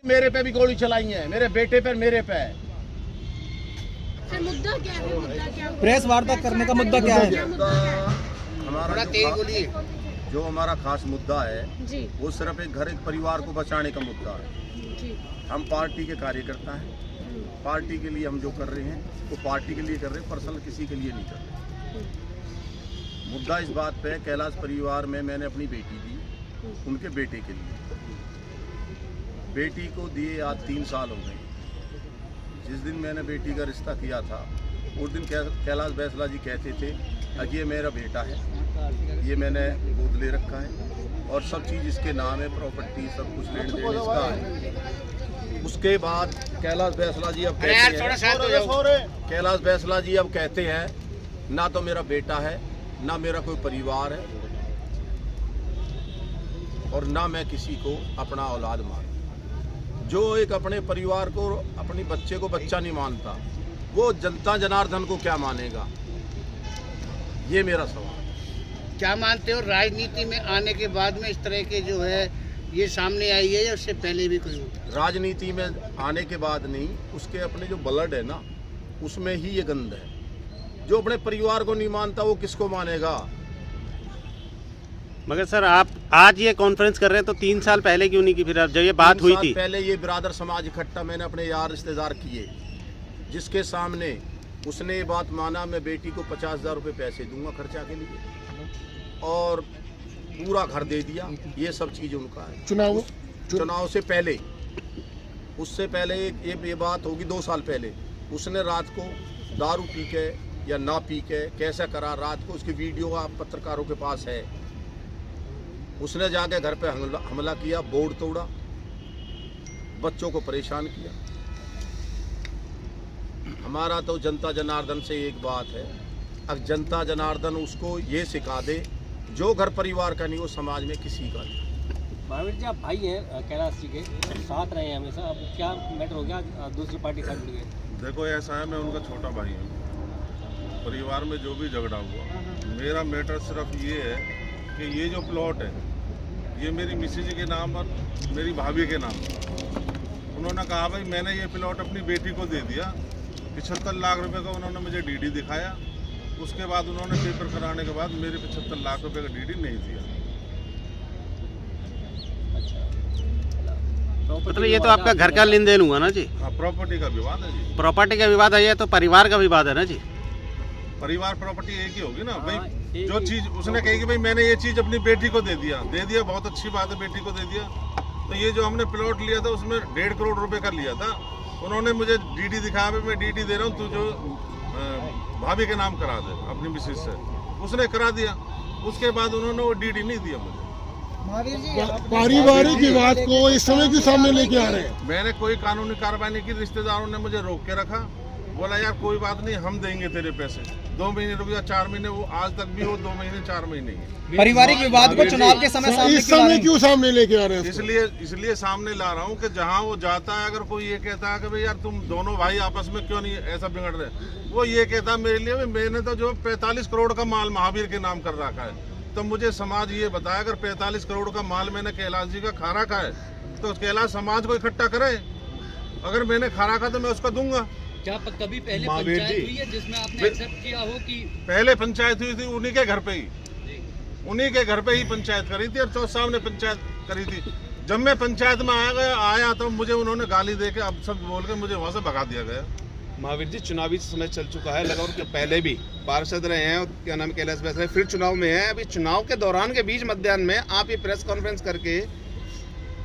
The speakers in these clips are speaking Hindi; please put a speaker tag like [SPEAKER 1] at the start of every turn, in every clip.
[SPEAKER 1] मेरे पे भी गोली चलाई है, मेरे बेटे पर, मेरे पे।
[SPEAKER 2] मुद्दा क्या है? मुद्दा क्या है?
[SPEAKER 3] प्रेस वार्ता करने का मुद्दा क्या है?
[SPEAKER 1] हमारा जो हमारा खास मुद्दा है
[SPEAKER 2] जी,
[SPEAKER 1] वो सिर्फ एक घर, एक परिवार को बचाने का मुद्दा है।
[SPEAKER 2] जी,
[SPEAKER 1] हम पार्टी के कार्यकर्ता हैं, पार्टी के लिए हम जो कर रहे हैं वो पार्टी के लिए कर रहे हैं, पर्सनल किसी के लिए नहीं कर रहे। मुद्दा इस बात पे है, कैलाश परिवार में मैंने अपनी बेटी दी उनके बेटे के लिए। बेटी को दिए आज 3 साल हो गए। जिस दिन मैंने बेटी का रिश्ता किया था उस दिन कैलाश बैसला जी कहते थे कि ये मेरा बेटा है, ये मैंने गोद ले रखा है और सब चीज़ इसके नाम है, प्रॉपर्टी सब कुछ लेन देन इसका है। उसके बाद कैलाश बैसला जी अब कहते हैं, कैलाश बैसला जी अब कहते हैं ना तो मेरा बेटा है, ना मेरा कोई परिवार है और ना मैं किसी को अपना औलाद मानूं। जो एक अपने परिवार को, अपने बच्चे को बच्चा नहीं मानता, वो जनता जनार्दन को क्या मानेगा? ये मेरा सवाल।
[SPEAKER 4] क्या मानते हो, राजनीति में आने के बाद में इस तरह के जो है ये सामने आई है या उससे पहले भी कोई?
[SPEAKER 1] राजनीति में आने के बाद नहीं, उसके अपने जो ब्लड है ना उसमें ही ये गंध है। जो अपने परिवार को नहीं मानता वो किसको मानेगा?
[SPEAKER 5] मगर सर आप आज ये कॉन्फ्रेंस कर रहे हैं तो 3 साल पहले क्यों नहीं की? फिर जब ये बात हुई थी
[SPEAKER 1] पहले ये बिरादर समाज इकट्ठा मैंने अपने यार रिश्तेदार किए, जिसके सामने उसने ये बात माना मैं बेटी को 50,000 रुपये पैसे दूंगा खर्चा के लिए और पूरा घर दे दिया। ये सब चीज़ उनका है। चुनाव से पहले, उससे पहले ये बात होगी 2 साल पहले, उसने रात को दारू पी के या ना पी के कैसा करा रात को, उसकी वीडियो आप पत्रकारों के पास है। उसने जाके घर पे हमला किया, बोर्ड तोड़ा, बच्चों को परेशान किया। हमारा तो जनता जनार्दन से एक बात है, अब जनता जनार्दन उसको ये सिखा दे जो घर परिवार का नहीं वो समाज में किसी का नहीं।
[SPEAKER 3] महावीर जी आप भाई हैं कैलाश जी के, साथ रहे हैं हमेशा, अब क्या मैटर हो गया दूसरी पार्टी साथ जुड़ गए?
[SPEAKER 6] देखो ऐसा है, मैं उनका छोटा भाई हूँ। परिवार में जो भी झगड़ा हुआ, मेरा मैटर सिर्फ ये है कि ये जो प्लॉट है ये मेरी मिसेज के नाम और मेरी भाभी के नाम पर। उन्होंने कहा भाई मैंने ये प्लॉट अपनी बेटी को दे दिया, 75 लाख रुपए का उन्होंने मुझे डीडी दिखाया। उसके बाद उन्होंने पेपर कराने के बाद मेरे 75 लाख रुपए का डीडी नहीं दिया।
[SPEAKER 5] मतलब ये तो आपका घर का लेन देन हुआ ना जी?
[SPEAKER 6] हाँ, प्रॉपर्टी का विवाद है जी।
[SPEAKER 5] प्रॉपर्टी का विवाद है, ये तो परिवार का विवाद है ना जी?
[SPEAKER 6] परिवार प्रॉपर्टी एक ही होगी ना भाई। जो चीज उसने कही कि भाई मैंने ये चीज अपनी बेटी को दे दिया, बहुत अच्छी बात है, बेटी को दे दिया। तो ये जो हमने प्लॉट लिया था उसमें 1.5 करोड़ रुपए का लिया था। उन्होंने मुझे डीडी दिखाया, भाई मैं डीडी दे रहा हूँ, तू जो भाभी के नाम करा दे अपनी मिसेज से। उसने करा दिया, उसके बाद उन्होंने वो डीडी नहीं दिया मुझे।
[SPEAKER 7] पारिवारिक विवाद को इस समय क्यों सामने लेके आ रहे हैं?
[SPEAKER 6] मैंने कोई कानूनी कार्रवाई नहीं की, रिश्तेदारों ने मुझे रोक के रखा, बोला यार कोई बात नहीं हम देंगे तेरे पैसे, 2 महीने रुक जा, 4 महीने, वो आज तक भी वो 2 महीने 4 महीने ही।
[SPEAKER 3] पारिवारिक विवाद को चुनाव के समय
[SPEAKER 7] इस समय क्यों सामने लेके आ रहे हैं?
[SPEAKER 6] इसलिए सामने ला रहा हूँ कि जहाँ वो जाता है, अगर कोई ये कहता है कि भाई यार तुम दोनों भाई आपस में क्यों नहीं ऐसा बिगड़ रहे, वो ये कहता है मेरे लिए मैंने तो जो 45 करोड़ का माल महावीर के नाम कर रखा है, तो मुझे समाज ये बताया अगर 45 करोड़ का माल मैंने कैलाश जी का खा रखा है तो कैलाश समाज को इकट्ठा करे। अगर मैंने खा रखा तो मैं उसका दूंगा।
[SPEAKER 3] क्या कभी पहले पंचायत हुई है जिसमें आपने एक्सेप्ट किया हो कि? पहले
[SPEAKER 6] पंचायत हुई थी उन्हीं के घर पे ही, उन्हीं के घर पे ही पंचायत करी थी और चौथ साहब ने पंचायत करी थी। जब मैं पंचायत में आया तो मुझे उन्होंने गाली दे के अब सब बोल के मुझे वहाँ से भगा दिया गया।
[SPEAKER 8] महावीर जी चुनावी समय चल चुका है, लगा के पहले भी पार्षद रहे हैं, क्या नाम कैलाश बैसला, फिर चुनाव में है। अभी चुनाव के दौरान के बीच मध्याह्न में आप ये प्रेस कॉन्फ्रेंस करके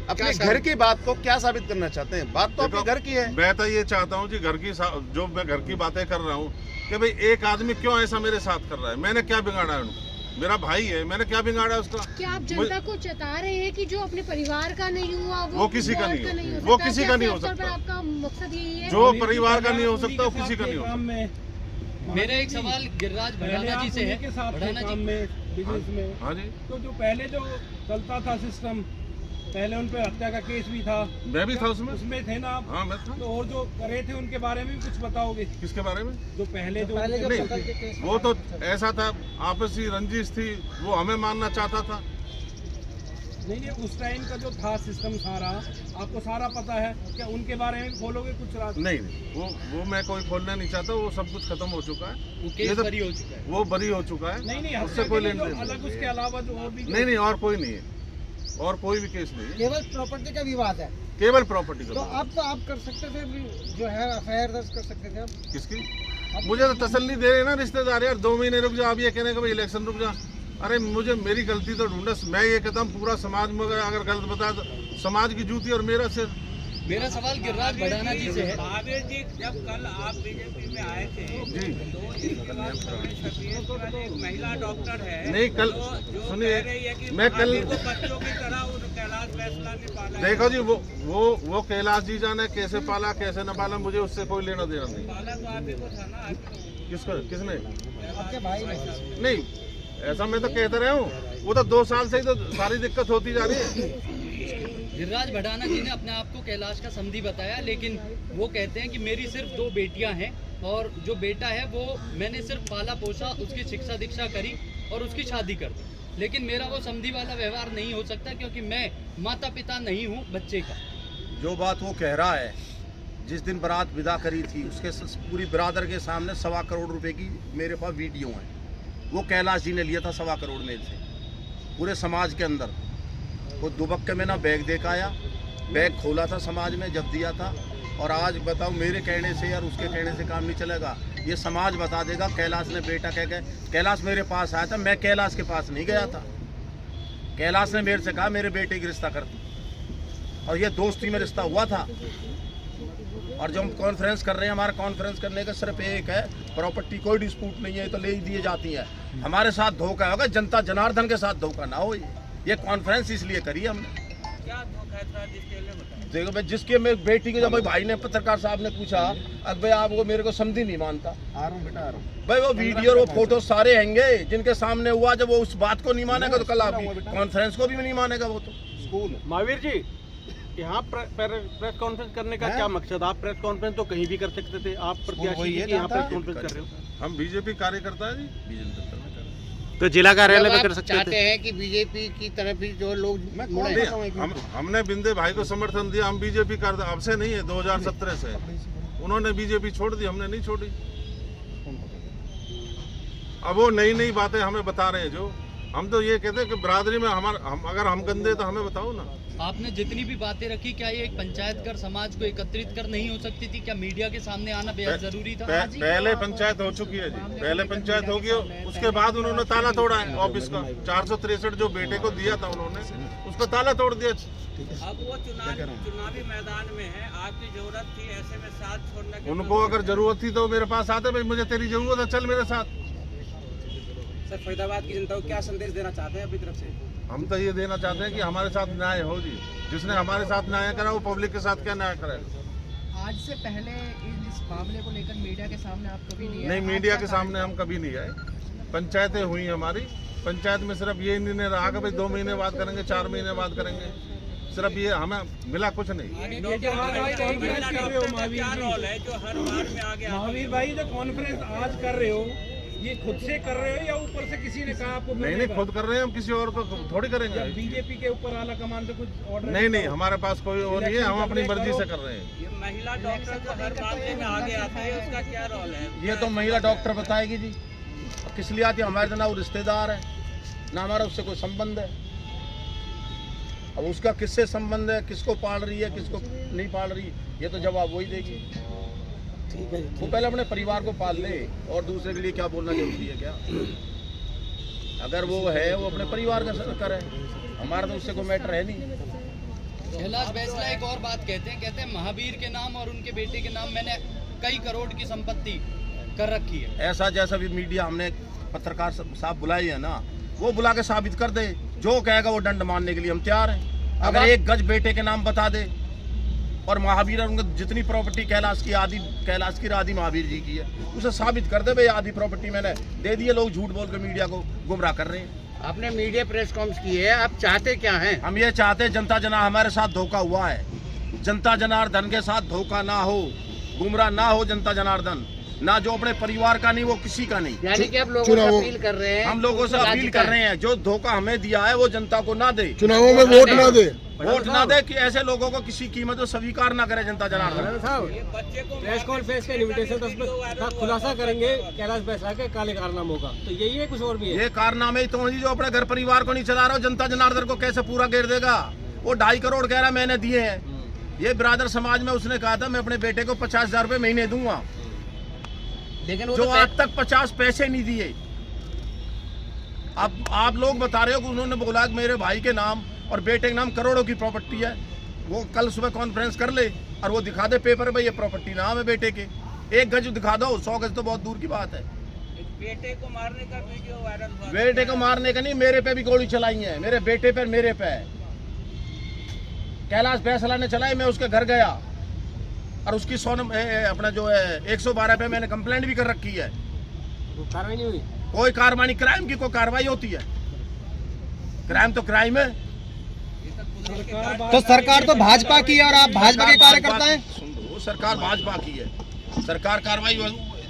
[SPEAKER 8] अपने घर की बात को क्या साबित करना चाहते हैं? बात तो आपके घर की है।
[SPEAKER 6] मैं तो ये चाहता हूँ जी, घर की जो मैं घर की बातें कर रहा हूँ कि भाई एक आदमी क्यों ऐसा मेरे साथ कर रहा है, मैंने क्या बिगाड़ा है उनको? मेरा भाई है, मैंने क्या बिगाड़ा उसका?
[SPEAKER 2] क्या आप जनता को चेता रहे हैं कि जो अपने परिवार का नहीं हुआ
[SPEAKER 6] वो किसी का नहीं हो, वो किसी का नहीं हो सकता।
[SPEAKER 2] आपका मकसद यही है
[SPEAKER 6] जो परिवार का नहीं हो सकता वो किसी का नहीं हो सकता।
[SPEAKER 3] मेरा एक सवाल गिरिराज भड़ाना जी से है, भड़ाना जी
[SPEAKER 7] बिजनेस में,
[SPEAKER 6] हाँ जी,
[SPEAKER 7] तो जो पहले जो चलता था सिस्टम, पहले उन पे हत्या का केस भी था,
[SPEAKER 6] मैं भी था उसमें
[SPEAKER 7] थे ना आप?
[SPEAKER 6] हाँ मैं था।
[SPEAKER 7] तो और जो करे थे उनके बारे में भी कुछ बताओगे?
[SPEAKER 6] किसके बारे में?
[SPEAKER 7] जो पहले जो
[SPEAKER 6] नहीं, वो तो ऐसा था, आपसी रंजिश थी, वो हमें मानना चाहता था।
[SPEAKER 7] नहीं, उस टाइम का जो था सिस्टम सारा आपको सारा पता है, क्या उनके बारे में खोलोगे कुछ राज?
[SPEAKER 6] नहीं, वो मैं कोई खोलना नहीं चाहता, वो सब कुछ खत्म हो चुका है,
[SPEAKER 3] वो केस बरी हो चुका है,
[SPEAKER 6] वो बरी हो चुका है।
[SPEAKER 7] नहीं,
[SPEAKER 6] उससे कोई लेन देन
[SPEAKER 7] अलग उसके अलावा जो और भी
[SPEAKER 6] नहीं, और कोई नहीं है, और कोई भी केस नहीं है,
[SPEAKER 4] केवल प्रॉपर्टी का विवाद है।
[SPEAKER 6] केवल प्रॉपर्टी
[SPEAKER 4] तो
[SPEAKER 6] का।
[SPEAKER 4] अब आप कर सकते थे, जो है एफआईआर दर्ज कर सकते थे आप।
[SPEAKER 6] किसकी? मुझे तो तसल्ली दे रहे हैं ना रिश्तेदार, यार 2 महीने रुक जा, अब ये कहने का भाई इलेक्शन रुक जा। अरे मुझे मेरी गलती तो ढूंढस, मैं ये कहता हूँ पूरा समाज में अगर गलत बता तो समाज की जूती और मेरा सिर।
[SPEAKER 3] मेरा सवाल गिरिराज भड़ाना जी से है।
[SPEAKER 9] महावीर जी, जब कल आप बीजेपी में आए थे
[SPEAKER 6] जी
[SPEAKER 9] तो इसके बाद एक महिला डॉक्टर है,
[SPEAKER 6] नहीं, कल
[SPEAKER 9] जो
[SPEAKER 6] सुनिए,
[SPEAKER 9] कह रही है कि
[SPEAKER 6] मैं कल
[SPEAKER 9] को बच्चों की तरह उन कैलाश फैसला ने पाला।
[SPEAKER 6] देखो जी, वो कैलाश जी जाने कैसे पाला कैसे न पाला, मुझे उससे कोई लेना देना नहीं।
[SPEAKER 9] पाला तो आप ही को था ना।
[SPEAKER 6] किसने?
[SPEAKER 4] आपके भाई ने।
[SPEAKER 6] नहीं, ऐसा मैं तो कहता रहा हूँ, वो तो 2 साल से ही तो सारी दिक्कत होती जा रही है।
[SPEAKER 3] गिरिराज भड़ाना जी ने अपने आप को कैलाश का समधी बताया, लेकिन वो कहते हैं कि मेरी सिर्फ 2 बेटियां हैं और जो बेटा है वो मैंने सिर्फ पाला पोसा, उसकी शिक्षा दीक्षा करी और उसकी शादी कर दी, लेकिन मेरा वो समधी वाला व्यवहार नहीं हो सकता क्योंकि मैं माता पिता नहीं हूँ बच्चे का।
[SPEAKER 1] जो बात वो कह रहा है, जिस दिन बारात विदा करी थी उसके पूरी बिरादर के सामने 1.25 करोड़ रुपए की मेरे पास वीडियो है, वो कैलाश जी ने लिया था 1.25 करोड़ में से पूरे समाज के अंदर। वो दुबक्के में ना बैग दे के आया, बैग खोला था समाज में जब दिया था। और आज बताओ, मेरे कहने से यार उसके कहने से काम नहीं चलेगा, ये समाज बता देगा। कैलाश ने बेटा कह गए, कैलाश मेरे पास आया था, मैं कैलाश के पास नहीं गया था। कैलाश ने मेरे से कहा मेरे बेटे की रिश्ता कर दी, और ये दोस्ती में रिश्ता हुआ था। और जो हम कॉन्फ्रेंस कर रहे हैं, हमारा कॉन्फ्रेंस करने का सिर्फ एक है, प्रॉपर्टी कोई डिस्प्यूट नहीं है, तो ले ही दिए जाती है। हमारे साथ धोखा होगा, जनता जनार्दन के साथ धोखा ना हो। ये कॉन्फ्रेंस इसलिए करी है हमने।
[SPEAKER 9] क्या धोखा था जिसके लिए बताया?
[SPEAKER 1] देखो भाई, जिसके मेरे बेटी को जब भाई ने, पत्रकार साहब ने पूछा, अब भाई आप वो मेरे को समझी नहीं मानता। भाई वो वीडियो और वो फोटो सारे हैंगे जिनके सामने हुआ, जब वो उस बात को नहीं मानेगा तो कल आप कॉन्फ्रेंस को भी नहीं मानेगा वो तो।
[SPEAKER 5] महावीर जी, यहाँ प्रेस कॉन्फ्रेंस करने का क्या मकसद? आप प्रेस कॉन्फ्रेंस तो कहीं भी कर सकते थे, आप प्रत्याशी की यहाँ प्रेस कॉन्फ्रेंस कर रहे हो।
[SPEAKER 6] हम बीजेपी कार्यकर्ता है जी,
[SPEAKER 5] तो जिला कार्यालय में
[SPEAKER 4] जब
[SPEAKER 5] कर
[SPEAKER 4] आप
[SPEAKER 5] सकते
[SPEAKER 4] चाहते
[SPEAKER 5] थे।
[SPEAKER 4] हैं कि बीजेपी की तरफ भी जो लोग मुड़े।
[SPEAKER 6] हमने बिंदे भाई को समर्थन दिया, हम बीजेपी करते, अब से नहीं है, 2017 से। उन्होंने बीजेपी छोड़ दी, हमने नहीं छोड़ी। अब वो नई नई बातें हमें बता रहे हैं, जो हम तो ये कहते हैं कि बिरादरी में अगर हम गंदे तो हमें बताओ ना।
[SPEAKER 3] आपने जितनी भी बातें रखी, क्या ये एक पंचायत कर समाज को एकत्रित कर नहीं हो सकती थी? क्या मीडिया के सामने आना बेहद जरूरी था?
[SPEAKER 6] पहले पंचायत हो चुकी है जी, पहले पंचायत होगी, उसके बाद उन्होंने ताला तोड़ा है ऑफिस का। 463 जो बेटे को दिया था उन्होंने, उसका ताला तोड़ दिया।
[SPEAKER 9] अब वो चुनावी मैदान में है, आपकी जरूरत थी, ऐसे में साथ छोड़ना।
[SPEAKER 6] उनको अगर जरूरत थी तो मेरे पास आते, भाई मुझे तेरी जरूरत है, चल मेरे साथ।
[SPEAKER 9] सर, फरीदाबाद की जनता को क्या संदेश देना चाहते हैं अपनी तरफ से?
[SPEAKER 6] हम तो ये देना चाहते हैं कि हमारे साथ न्याय हो जी। जिसने हमारे साथ न्याय करा वो पब्लिक के साथ क्या न्याय करेगा?
[SPEAKER 10] आज से पहले इस मामले को लेकर मीडिया के सामने आप कभी नहीं आए?
[SPEAKER 6] नहीं, मीडिया के सामने हम कभी नहीं आए। पंचायतें हुई हमारी, पंचायत में सिर्फ ये निर्णय रहा कि भाई 2 महीने बाद करेंगे, 4 महीने बाद करेंगे, सिर्फ ये, हमें मिला कुछ नहीं।
[SPEAKER 7] महावीर भाई, जो कॉन्फ्रेंस आज कर रहे हो, ये खुद से कर रहे हो या ऊपर से किसी ने कहा आपको?
[SPEAKER 6] नहीं, खुद कर रहे हैं हम, किसी और को थोड़ी करेंगे।
[SPEAKER 7] बीजेपी के ऊपर आला कमान से कुछ ऑर्डर?
[SPEAKER 6] नहीं, हमारे पास कोई वो नहीं है, हम अपनी मर्जी से कर रहे हैं।
[SPEAKER 9] ये महिला डॉक्टर जो हर मामले में आगे आती है, उसका क्या रोल है?
[SPEAKER 1] ये तो महिला डॉक्टर बताएगी जी, किस लिए आती है। हमारे तो ना वो रिश्तेदार है, ना हमारा उससे कोई संबंध है। अब उसका किससे संबंध है, किसको पाल रही है, किसको नहीं पाल रही, ये तो जवाब वही देगी। वो पहले अपने परिवार को पाल ले, और दूसरे के लिए क्या बोलना जरूरी है क्या? अगर वो है, वो अपने परिवार का करे, हमारा तो उससे कोई मैटर है नहीं।
[SPEAKER 3] कैलाश बैसला एक और बात कहते हैं महावीर के नाम और उनके बेटे के नाम मैंने कई करोड़ की संपत्ति कर रखी है।
[SPEAKER 1] ऐसा जैसा भी मीडिया हमने पत्रकार साहब बुलाई है ना, वो बुला के साबित कर दे। जो कहेगा वो दंड मानने के लिए हम तैयार हैं। अगर 1 गज बेटे के नाम बता दे, और महावीर और जितनी प्रॉपर्टी कैलाश की आधी महावीर जी की है, उसे साबित कर दे भाई आधी प्रॉपर्टी मैंने दे दी है। लोग झूठ बोल के मीडिया को गुमराह कर रहे हैं।
[SPEAKER 4] आपने मीडिया प्रेस कॉन्फ्रेंस की है, आप चाहते क्या हैं?
[SPEAKER 1] हम ये चाहते हैं, जनता जना हमारे साथ धोखा हुआ है, जनता जनार्दन के साथ धोखा ना हो, गुमराह ना हो जनता जनार्दन। ना जो अपने परिवार का नहीं वो किसी का नहीं।
[SPEAKER 4] यानी कि आप लोगों से अपील कर रहे हैं,
[SPEAKER 1] हम लोगों से अपील कर रहे हैं जो धोखा हमें दिया है वो जनता को ना दे,
[SPEAKER 11] चुनावों में वोट ना दे,
[SPEAKER 1] वोट ना दे कि ऐसे लोगों को किसी कीमत में स्वीकार ना करे जनता जनार्दन।
[SPEAKER 5] प्रेस कॉन्फ्रेंस का इनविटेशन तो खुलासा करेंगे कैलाश बैसला के काले कारनामों का, तो यही है कुछ और भी है?
[SPEAKER 1] ये कारनामे ही तो हैं जो अपने घर परिवार को नहीं चला रहा हो, जनता जनार्दन को कैसे पूरा घेर देगा? वो 2.5 करोड़ कह रहा मैंने दिए हैं। ये बिरादर समाज में उसने कहा था मैं अपने बेटे को 50,000 रुपए महीने दूंगा,
[SPEAKER 4] लेकिन
[SPEAKER 1] जो आज तक 50 पैसे नहीं दिए। अब आप लोग बता रहे हो कि उन्होंने बोला कि मेरे भाई के नाम और बेटे के नाम करोड़ों की प्रॉपर्टी है। वो कल सुबह कॉन्फ्रेंस कर ले और वो दिखा दे पेपर पे ये प्रॉपर्टी नाम है बेटे के। 1 गज दिखा दो, 100 गज तो बहुत दूर की बात है।
[SPEAKER 9] बेटे को मारने का वीडियो वायरल हुआ।
[SPEAKER 1] बेटे को मारने का नहीं, मेरे पे भी गोली चलाई है, मेरे बेटे पर मेरे पे। कैलाश बैसला ने चलाई, मैं उसके घर गया और उसकी अपना जो है 112 पे मैंने कंप्लेंट भी कर रखी है।
[SPEAKER 5] कार्रवाई नहीं हुई?
[SPEAKER 1] कोई कार्रवाई नहीं, क्राइम की कोई कार्रवाई होती है? क्राइम तो क्राइम है।
[SPEAKER 10] तो सरकार तो भाजपा की है और आप भाजपा के कार्यकर्ता हैं।
[SPEAKER 1] सुन लो, सरकार भाजपा की है, सरकार कार्रवाई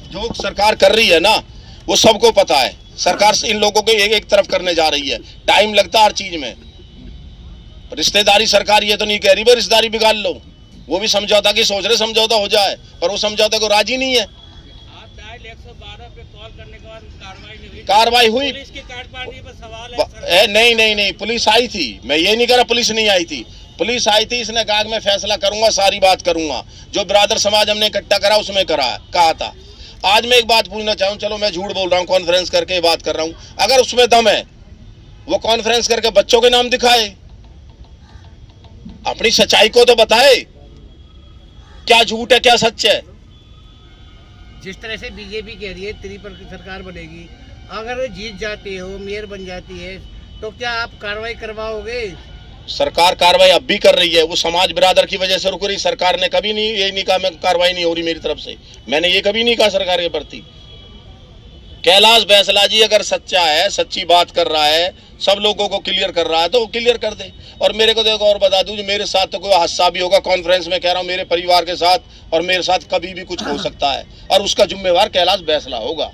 [SPEAKER 1] जो सरकार कर रही है ना वो सबको पता है। सरकार इन लोगों को एक तरफ करने जा रही है, टाइम लगता है हर चीज में। रिश्तेदारी सरकार ये तो नहीं कह रही भाई रिश्तेदारी बिगाड़ लो, वो भी समझौता की सोच रहे समझौता हो जाए, पर वो समझौता को राजी नहीं है।
[SPEAKER 9] आप डायल 112 पे कॉल करने के बाद
[SPEAKER 1] कार्रवाई हुई।
[SPEAKER 9] पुलिस की कार्रवाई पर सवाल है।
[SPEAKER 1] नहीं, पुलिस आई थी, मैं ये नहीं कह रहा पुलिस नहीं आई थी, पुलिस आई थी। इसने कहा कि मैं फैसला करूंगा, सारी बात करूंगा, जो बिरादर समाज हमने इकट्ठा करा उसमें कहा था। आज मैं एक बात पूछना चाहूँ, चलो मैं झूठ बोल रहा हूँ, कॉन्फ्रेंस करके बात कर रहा हूँ, अगर उसमें दम है वो कॉन्फ्रेंस करके बच्चों के नाम दिखाए, अपनी सच्चाई को तो बताए, क्या झूठ है क्या सच है।
[SPEAKER 4] जिस तरह से बीजेपी कह रही है 3% की सरकार बनेगी, अगर जीत जाते हो, मेयर बन जाती है, तो क्या आप कार्रवाई करवाओगे?
[SPEAKER 1] सरकार कार्रवाई अब भी कर रही है, वो समाज बिरादर की वजह से रुक रही। सरकार ने कभी नहीं ये नहीं कहा मैं कार्रवाई नहीं हो रही मेरी तरफ से, मैंने ये कभी नहीं कहा सरकार के प्रति। कैलाश बैसला जी अगर सच्चा है, सच्ची बात कर रहा है, सब लोगों को क्लियर कर रहा है तो वो क्लियर कर दे। और मेरे को देखो और बता दूं, मेरे साथ तो कोई हादसा भी होगा, कॉन्फ्रेंस में कह रहा हूं, मेरे परिवार के साथ और मेरे साथ कभी भी कुछ हो सकता है, और उसका जिम्मेवार कैलाश बैसला होगा।